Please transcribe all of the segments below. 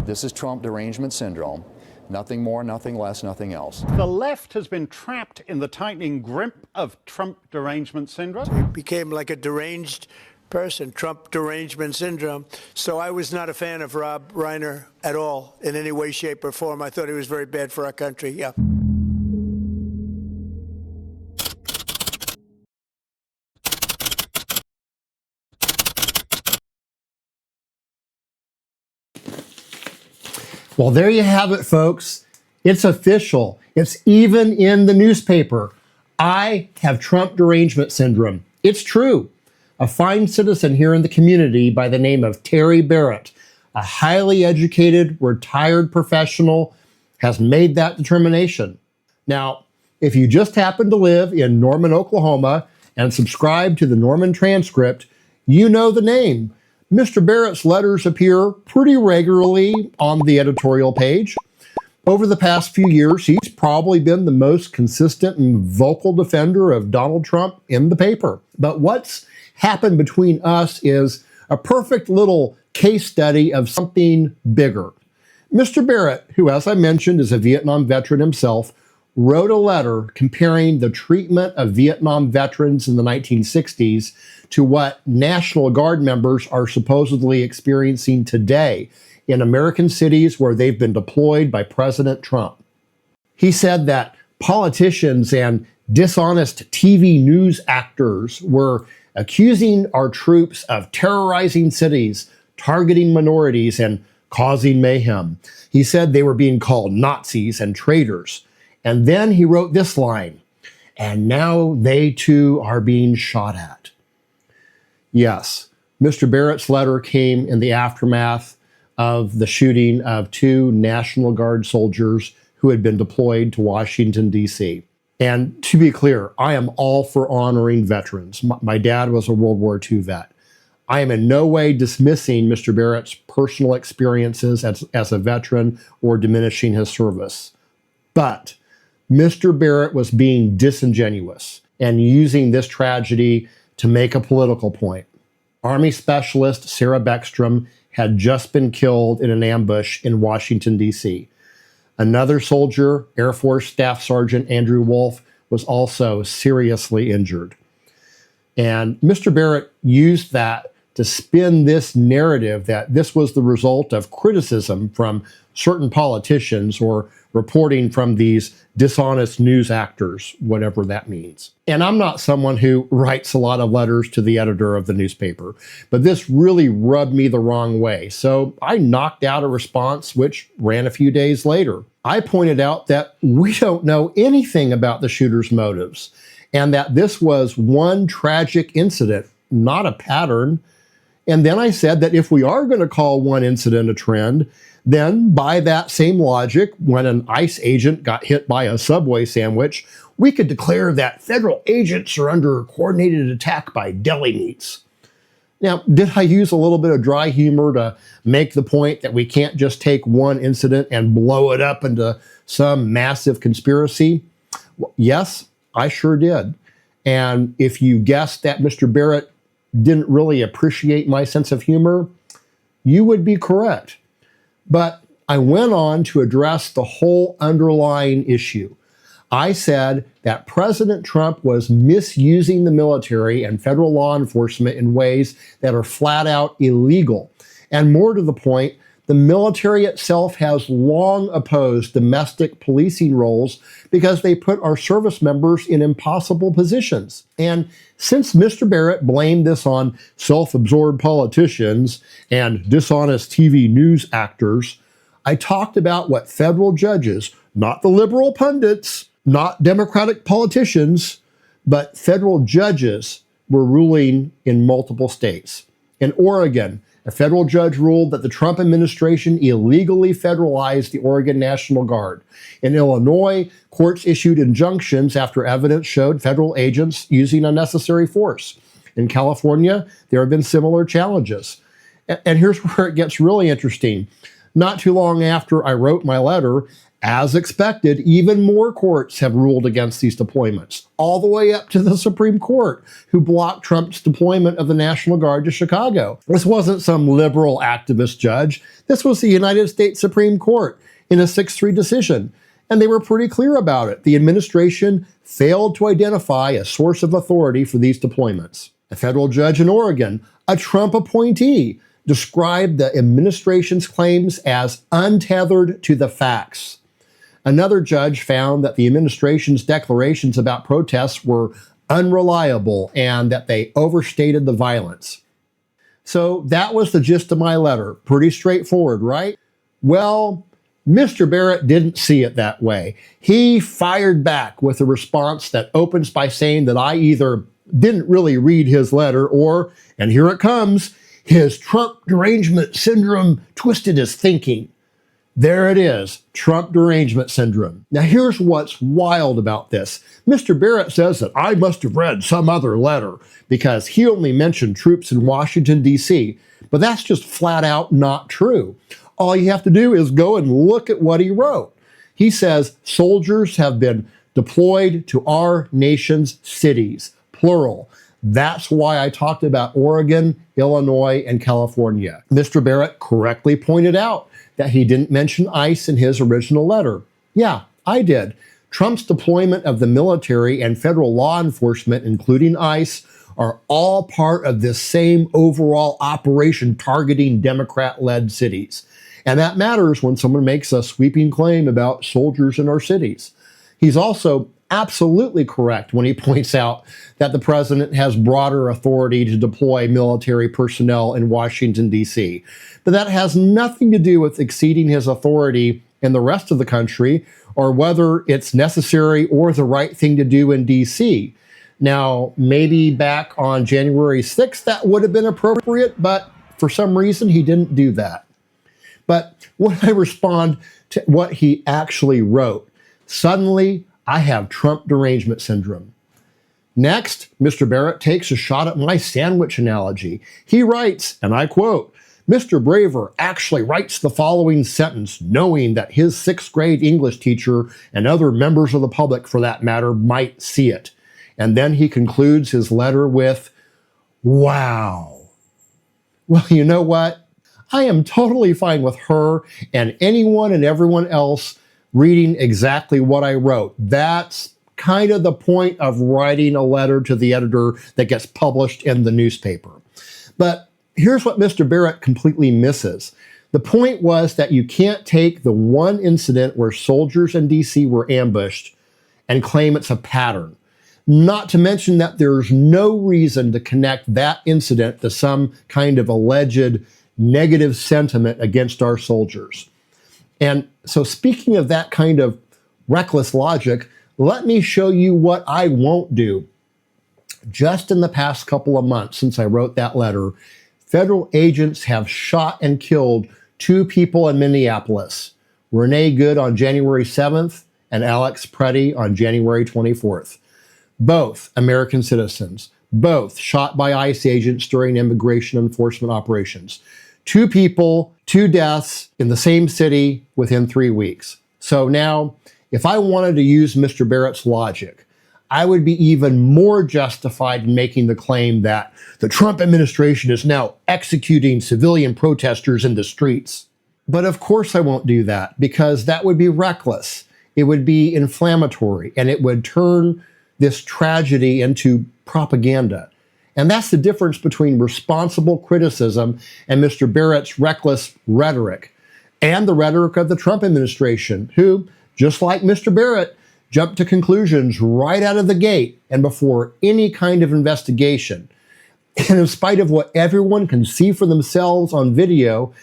This is Trump derangement syndrome. Nothing more, nothing less, nothing else. The left has been trapped in the tightening grip of Trump derangement syndrome. He became like a deranged person, Trump derangement syndrome. So I was not a fan of Rob Reiner at all in any way, shape, or form. I thought he was very bad for our country. Yeah. Well, there you have it, folks. It's official. It's even in the newspaper. I have Trump derangement syndrome. It's true. A fine citizen here in the community by the name of Terry Barrett, a highly educated, retired professional, has made that determination. Now, if you just happen to live in Norman, Oklahoma, and subscribe to the Norman Transcript, you know the name. Mr. Barrett's letters appear pretty regularly on the editorial page. Over the past few years, he's probably been the most consistent and vocal defender of Donald Trump in the paper. But what's happened between us is a perfect little case study of something bigger. Mr. Barrett, who, as I mentioned, is a Vietnam veteran himself, wrote a letter comparing the treatment of Vietnam veterans in the 1960s to what National Guard members are supposedly experiencing today in American cities where they've been deployed by President Trump. He said that politicians and dishonest TV news actors were accusing our troops of terrorizing cities, targeting minorities, and causing mayhem. He said they were being called Nazis and traitors. And then he wrote this line, and now they too are being shot at. Yes, Mr. Barrett's letter came in the aftermath of the shooting of 2 National Guard soldiers who had been deployed to Washington, D.C. And to be clear, I am all for honoring veterans. My dad was a World War II vet. I am in no way dismissing Mr. Barrett's personal experiences as a veteran or diminishing his service. But Mr. Barrett was being disingenuous and using this tragedy to make a political point. Army Specialist Sarah Beckstrom had just been killed in an ambush in Washington, D.C. Another soldier, Air Force Staff Sergeant Andrew Wolf, was also seriously injured. And Mr. Barrett used that to spin this narrative that this was the result of criticism from certain politicians or reporting from these dishonest news actors, whatever that means. And I'm not someone who writes a lot of letters to the editor of the newspaper, but this really rubbed me the wrong way. So I knocked out a response, which ran a few days later. I pointed out that we don't know anything about the shooter's motives, and that this was one tragic incident, not a pattern. And then I said that if we are going to call one incident a trend, then by that same logic, when an ICE agent got hit by a Subway sandwich, we could declare that federal agents are under coordinated attack by deli meats. Now, did I use a little bit of dry humor to make the point that we can't just take one incident and blow it up into some massive conspiracy? Well, yes, I sure did. And if you guessed that Mr. Barrett didn't really appreciate my sense of humor, you would be correct. But I went on to address the whole underlying issue. I said that President Trump was misusing the military and federal law enforcement in ways that are flat out illegal. And more to the point, the military itself has long opposed domestic policing roles because they put our service members in impossible positions. And since Mr. Barrett blamed this on self-absorbed politicians and dishonest TV news actors, I talked about what federal judges, not the liberal pundits, not Democratic politicians, but federal judges were ruling in multiple states. In Oregon, a federal judge ruled that the Trump administration illegally federalized the Oregon National Guard. In Illinois, courts issued injunctions after evidence showed federal agents using unnecessary force. In California, there have been similar challenges. And here's where it gets really interesting. Not too long after I wrote my letter, As expected, even more courts have ruled against these deployments, all the way up to the Supreme Court, who blocked Trump's deployment of the National Guard to Chicago. This wasn't some liberal activist judge. This was the United States Supreme Court in a 6-3 decision, and they were pretty clear about it. The administration failed to identify a source of authority for these deployments. A federal judge in Oregon, a Trump appointee, described the administration's claims as untethered to the facts. Another judge found that the administration's declarations about protests were unreliable and that they overstated the violence. So that was the gist of my letter. Pretty straightforward, right? Well, Mr. Barrett didn't see it that way. He fired back with a response that opens by saying that I either didn't really read his letter or, and here it comes, his Trump derangement syndrome twisted his thinking. There it is, Trump derangement syndrome. Now here's what's wild about this. Mr. Barrett says that I must have read some other letter because he only mentioned troops in Washington, D.C., but that's just flat out not true. All you have to do is go and look at what he wrote. He says soldiers have been deployed to our nation's cities, plural. That's why I talked about Oregon, Illinois, and California. Mr. Barrett correctly pointed out that he didn't mention ICE in his original letter. Yeah, I did. Trump's deployment of the military and federal law enforcement, including ICE, are all part of this same overall operation targeting Democrat-led cities. And that matters when someone makes a sweeping claim about soldiers in our cities. He's also absolutely correct when he points out that the president has broader authority to deploy military personnel in Washington, D.C. But that has nothing to do with exceeding his authority in the rest of the country or whether it's necessary or the right thing to do in D.C. Now, maybe back on January 6th, that would have been appropriate, but for some reason, he didn't do that. But when I respond to what he actually wrote, suddenly I have Trump derangement syndrome. Next, Mr. Barrett takes a shot at my sandwich analogy. He writes, and I quote, Mr. Braver actually writes the following sentence knowing that his 6th grade English teacher and other members of the public, for that matter, might see it. And then he concludes his letter with, wow. Well, you know what? I am totally fine with her and anyone and everyone else reading exactly what I wrote. That's kind of the point of writing a letter to the editor that gets published in the newspaper. But here's what Mr. Barrett completely misses. The point was that you can't take the one incident where soldiers in D.C. were ambushed and claim it's a pattern. Not to mention that there's no reason to connect that incident to some kind of alleged negative sentiment against our soldiers. And so speaking of that kind of reckless logic, let me show you what I won't do. Just in the past couple of months since I wrote that letter, federal agents have shot and killed 2 people in Minneapolis, Renee Good on January 7th and Alex Preddy on January 24th. Both American citizens, both shot by ICE agents during immigration enforcement operations. 2 people, 2 deaths in the same city within 3 weeks. So now, if I wanted to use Mr. Barrett's logic, I would be even more justified in making the claim that the Trump administration is now executing civilian protesters in the streets. But of course I won't do that because that would be reckless. It would be inflammatory and it would turn this tragedy into propaganda. And that's the difference between responsible criticism and Mr. Barrett's reckless rhetoric, and the rhetoric of the Trump administration, who, just like Mr. Barrett, jumped to conclusions right out of the gate and before any kind of investigation. And in spite of what everyone can see for themselves on video,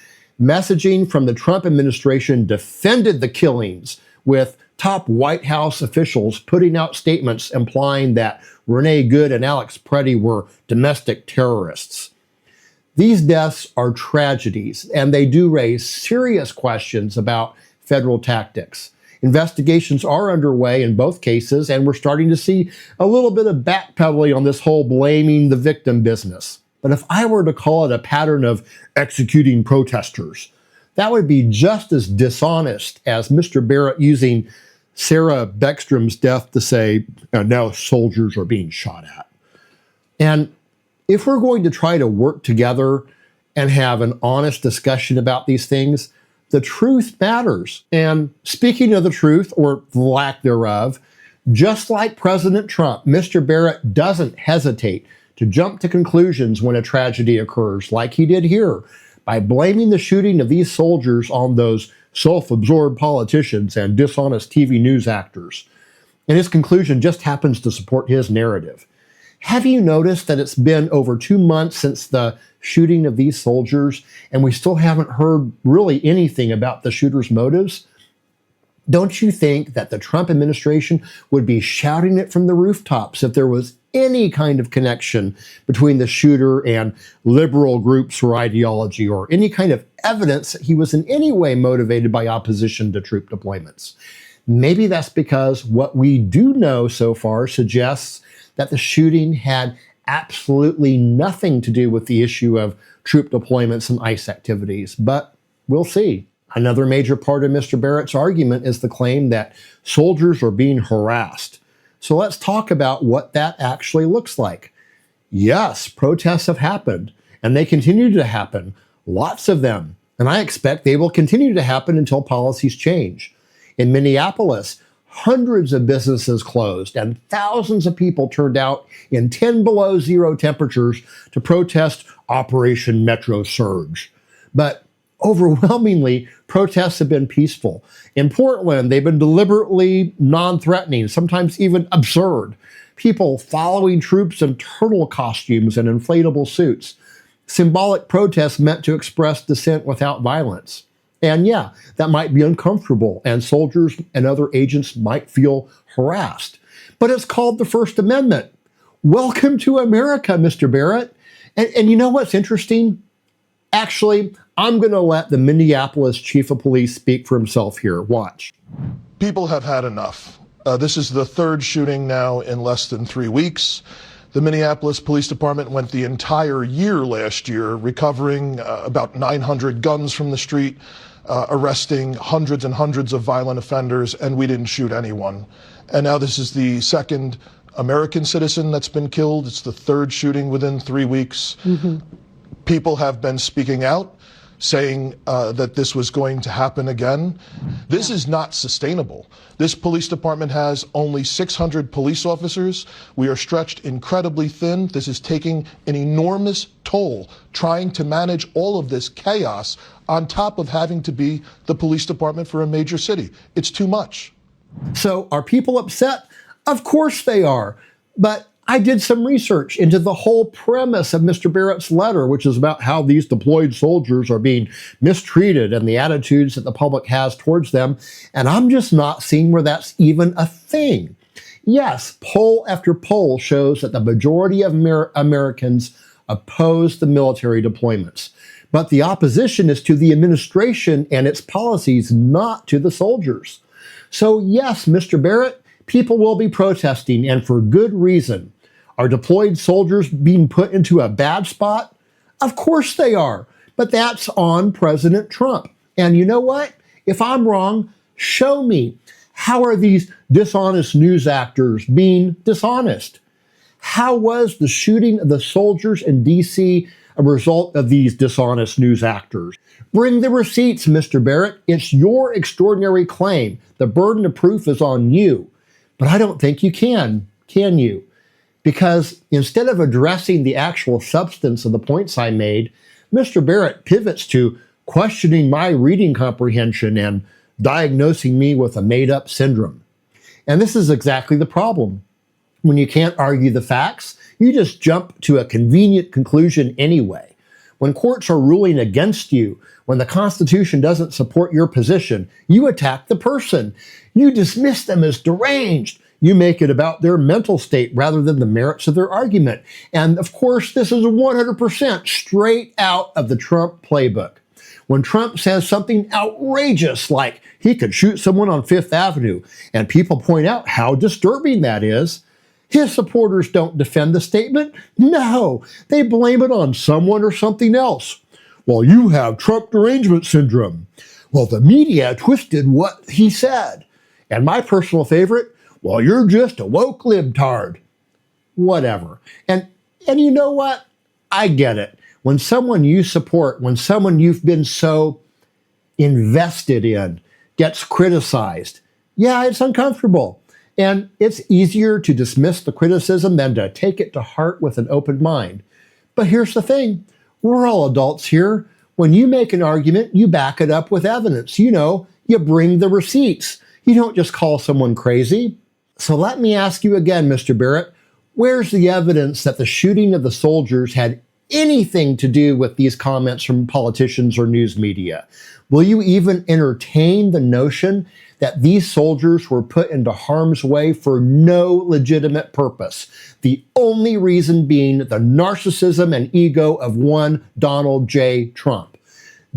messaging from the Trump administration defended the killings, with top White House officials putting out statements implying that Renee Good and Alex Preddy were domestic terrorists. These deaths are tragedies, and they do raise serious questions about federal tactics. Investigations are underway in both cases, and we're starting to see a little bit of backpedaling on this whole blaming the victim business. But if I were to call it a pattern of executing protesters, That would be just as dishonest as Mr. Barrett using Sarah Beckstrom's death to say, now soldiers are being shot at. And if we're going to try to work together and have an honest discussion about these things, the truth matters. And speaking of the truth, or the lack thereof, just like President Trump, Mr. Barrett doesn't hesitate to jump to conclusions when a tragedy occurs, like he did here, by blaming the shooting of these soldiers on those self-absorbed politicians and dishonest TV news actors. And his conclusion just happens to support his narrative. Have you noticed that it's been over 2 months since the shooting of these soldiers, and we still haven't heard really anything about the shooter's motives? Don't you think that the Trump administration would be shouting it from the rooftops if there was any kind of connection between the shooter and liberal groups or ideology, or any kind of evidence that he was in any way motivated by opposition to troop deployments? Maybe that's because what we do know so far suggests that the shooting had absolutely nothing to do with the issue of troop deployments and ICE activities, but we'll see. Another major part of Mr. Barrett's argument is the claim that soldiers are being harassed. So let's talk about what that actually looks like. Yes, protests have happened, and they continue to happen, lots of them, and I expect they will continue to happen until policies change. In Minneapolis, hundreds of businesses closed, and thousands of people turned out in 10 below zero temperatures to protest Operation Metro Surge. But overwhelmingly, protests have been peaceful. In Portland, they've been deliberately non-threatening, sometimes even absurd. People following troops in turtle costumes and inflatable suits. Symbolic protests meant to express dissent without violence. And yeah, that might be uncomfortable, and soldiers and other agents might feel harassed. But it's called the First Amendment. Welcome to America, Mr. Barrett. And you know what's interesting? Actually, I'm going to let the Minneapolis chief of police speak for himself here. Watch. People have had enough. This is the third shooting now in less than 3 weeks. The Minneapolis Police Department went the entire year last year recovering about 900 guns from the street, arresting hundreds and hundreds of violent offenders, and we didn't shoot anyone. And now this is the second American citizen that's been killed. It's the third shooting within 3 weeks. People have been speaking out, saying that this was going to happen again. This is not sustainable. This police department has only 600 police officers. We are stretched incredibly thin. This is taking an enormous toll trying to manage all of this chaos on top of having to be the police department for a major city. It's too much. So are people upset? Of course they are. But I did some research into the whole premise of Mr. Barrett's letter, which is about how these deployed soldiers are being mistreated and the attitudes that the public has towards them. And I'm just not seeing where that's even a thing. Yes, poll after poll shows that the majority of Americans oppose the military deployments. But the opposition is to the administration and its policies, not to the soldiers. So yes, Mr. Barrett, people will be protesting, and for good reason. Are deployed soldiers being put into a bad spot? Of course they are, but that's on President Trump. And you know what? If I'm wrong, show me. How are these dishonest news actors being dishonest? How was the shooting of the soldiers in D.C. a result of these dishonest news actors? Bring the receipts, Mr. Barrett. It's your extraordinary claim. The burden of proof is on you. But I don't think you can you? Because instead of addressing the actual substance of the points I made, Mr. Barrett pivots to questioning my reading comprehension and diagnosing me with a made-up syndrome. And this is exactly the problem. When you can't argue the facts, you just jump to a convenient conclusion anyway. When courts are ruling against you, when the Constitution doesn't support your position, you attack the person. You dismiss them as deranged. You make it about their mental state rather than the merits of their argument. And of course, this is 100% straight out of the Trump playbook. When Trump says something outrageous like he could shoot someone on Fifth Avenue, and people point out how disturbing that is, his supporters don't defend the statement. No, they blame it on someone or something else. Well, you have Trump derangement syndrome. Well, the media twisted what he said. And my personal favorite, well, you're just a woke libtard. Whatever. And you know what? I get it. When someone you support, when someone you've been so invested in gets criticized, yeah, it's uncomfortable. And it's easier to dismiss the criticism than to take it to heart with an open mind. But here's the thing. We're all adults here. When you make an argument, you back it up with evidence. You bring the receipts. You don't just call someone crazy. So let me ask you again, Mr. Barrett, where's the evidence that the shooting of the soldiers had anything to do with these comments from politicians or news media? Will you even entertain the notion that these soldiers were put into harm's way for no legitimate purpose? The only reason being the narcissism and ego of one Donald J. Trump.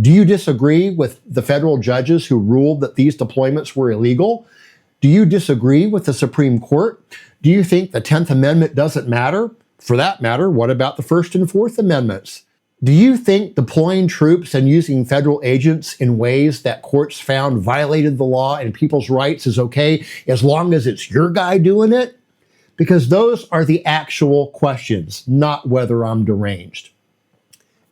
Do you disagree with the federal judges who ruled that these deployments were illegal? Do you disagree with the Supreme Court? Do you think the 10th Amendment doesn't matter? For that matter, what about the First and Fourth Amendments? Do you think deploying troops and using federal agents in ways that courts found violated the law and people's rights is okay as long as it's your guy doing it? Because those are the actual questions, not whether I'm deranged.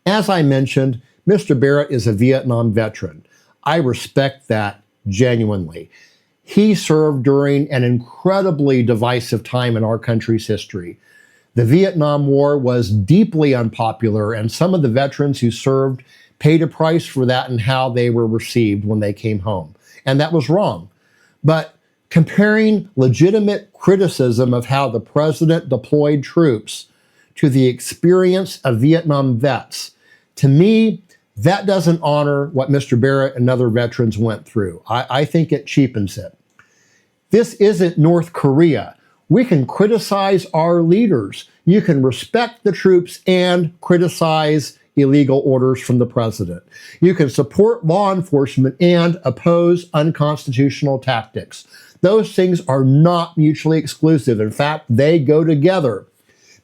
As I mentioned, Mr. Barrett is a Vietnam veteran. I respect that genuinely. He served during an incredibly divisive time in our country's history. The Vietnam War was deeply unpopular, and some of the veterans who served paid a price for that and how they were received when they came home. And that was wrong. But comparing legitimate criticism of how the president deployed troops to the experience of Vietnam vets, to me, that doesn't honor what Mr. Barrett and other veterans went through. I think it cheapens it. This isn't North Korea. We can criticize our leaders. You can respect the troops and criticize illegal orders from the president. You can support law enforcement and oppose unconstitutional tactics. Those things are not mutually exclusive. In fact, they go together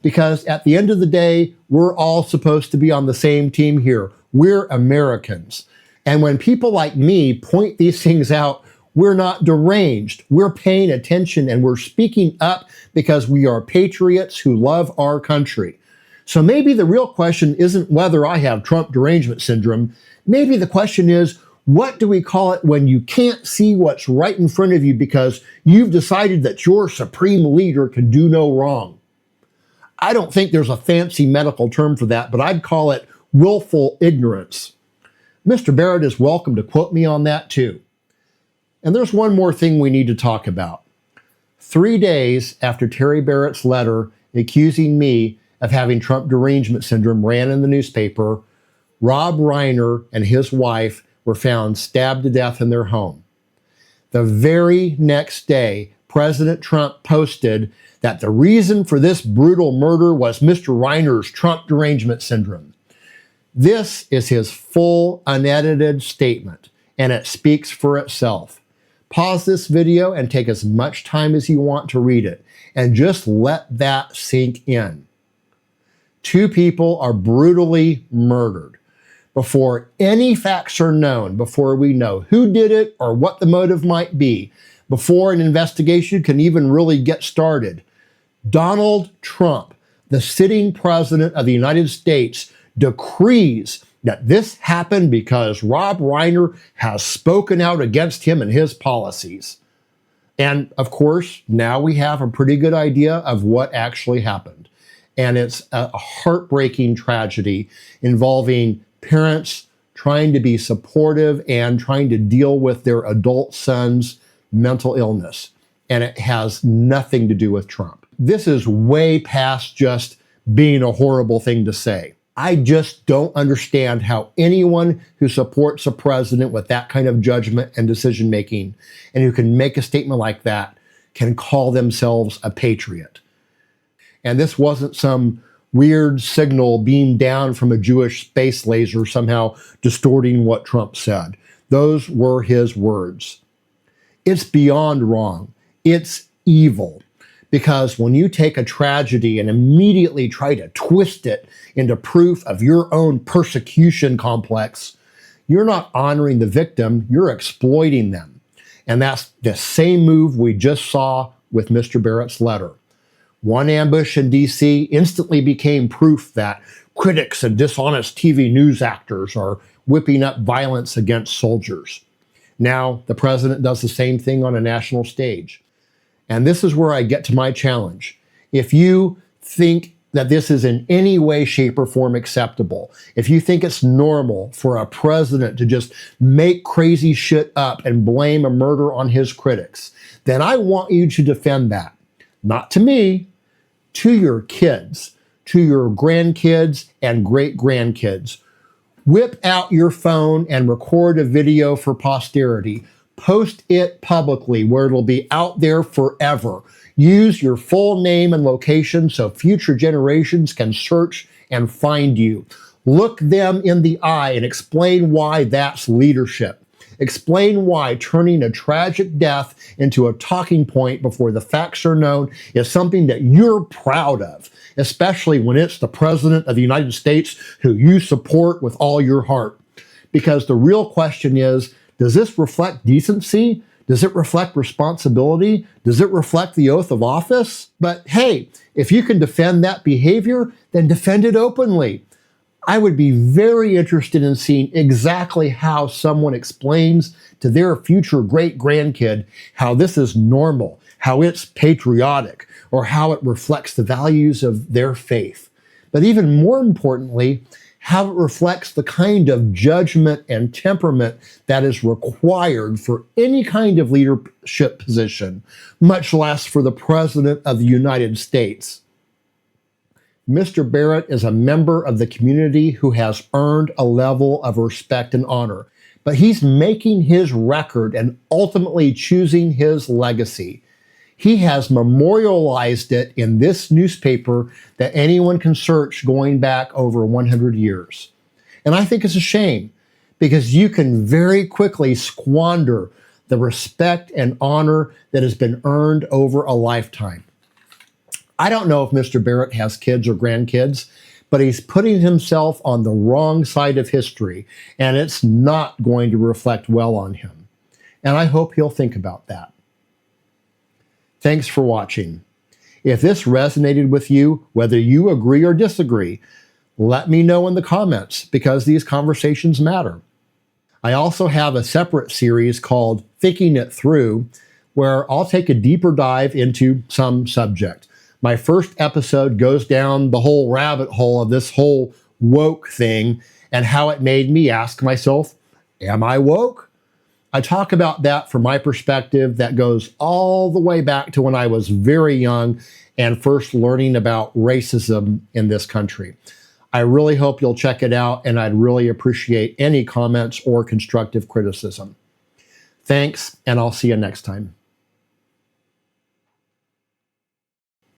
because at the end of the day, we're all supposed to be on the same team here. We're Americans. And when people like me point these things out, we're not deranged. We're paying attention and we're speaking up because we are patriots who love our country. So maybe the real question isn't whether I have Trump derangement syndrome. Maybe the question is, what do we call it when you can't see what's right in front of you because you've decided that your supreme leader can do no wrong? I don't think there's a fancy medical term for that, but I'd call it willful ignorance. Mr. Barrett is welcome to quote me on that too. And there's one more thing we need to talk about. 3 days after Terry Barrett's letter accusing me of having Trump derangement syndrome ran in the newspaper, Rob Reiner and his wife were found stabbed to death in their home. The very next day, President Trump posted that the reason for this brutal murder was Mr. Reiner's Trump derangement syndrome. This is his full, unedited statement, and it speaks for itself. Pause this video and take as much time as you want to read it, and just let that sink in. 2 people are brutally murdered before any facts are known, before we know who did it or what the motive might be, before an investigation can even really get started. Donald Trump, the sitting president of the United States, decrees that this happened because Rob Reiner has spoken out against him and his policies. And of course, now we have a pretty good idea of what actually happened. And it's a heartbreaking tragedy involving parents trying to be supportive and trying to deal with their adult son's mental illness. And it has nothing to do with Trump. This is way past just being a horrible thing to say. I just don't understand how anyone who supports a president with that kind of judgment and decision making and who can make a statement like that can call themselves a patriot. And this wasn't some weird signal beamed down from a Jewish space laser somehow distorting what Trump said. Those were his words. It's beyond wrong. It's evil. Because when you take a tragedy and immediately try to twist it into proof of your own persecution complex, you're not honoring the victim, you're exploiting them. And that's the same move we just saw with Mr. Barrett's letter. One ambush in DC instantly became proof that critics and dishonest TV news actors are whipping up violence against soldiers. Now, the president does the same thing on a national stage. And this is where I get to my challenge. If you think that this is in any way, shape, or form acceptable, if you think it's normal for a president to just make crazy shit up and blame a murder on his critics, then I want you to defend that. Not to me, to your kids, to your grandkids and great-grandkids. Whip out your phone and record a video for posterity. Post it publicly where it'll be out there forever. Use your full name and location so future generations can search and find you. Look them in the eye and explain why that's leadership. Explain why turning a tragic death into a talking point before the facts are known is something that you're proud of, especially when it's the President of the United States who you support with all your heart. Because the real question is, does this reflect decency? Does it reflect responsibility? Does it reflect the oath of office? But hey, if you can defend that behavior, then defend it openly. I would be very interested in seeing exactly how someone explains to their future great-grandkid how this is normal, how it's patriotic, or how it reflects the values of their faith. But even more importantly, how it reflects the kind of judgment and temperament that is required for any kind of leadership position, much less for the President of the United States. Mr. Barrett is a member of the community who has earned a level of respect and honor, but he's making his record and ultimately choosing his legacy. He has memorialized it in this newspaper that anyone can search going back over 100 years. And I think it's a shame because you can very quickly squander the respect and honor that has been earned over a lifetime. I don't know if Mr. Barrett has kids or grandkids, but he's putting himself on the wrong side of history, and it's not going to reflect well on him. And I hope he'll think about that. Thanks for watching. If this resonated with you, whether you agree or disagree, let me know in the comments because these conversations matter. I also have a separate series called Thinking It Through, where I'll take a deeper dive into some subject. My first episode goes down the whole rabbit hole of this whole woke thing and how it made me ask myself, am I woke? I talk about that from my perspective that goes all the way back to when I was very young and first learning about racism in this country. I really hope you'll check it out, and I'd really appreciate any comments or constructive criticism. Thanks, and I'll see you next time.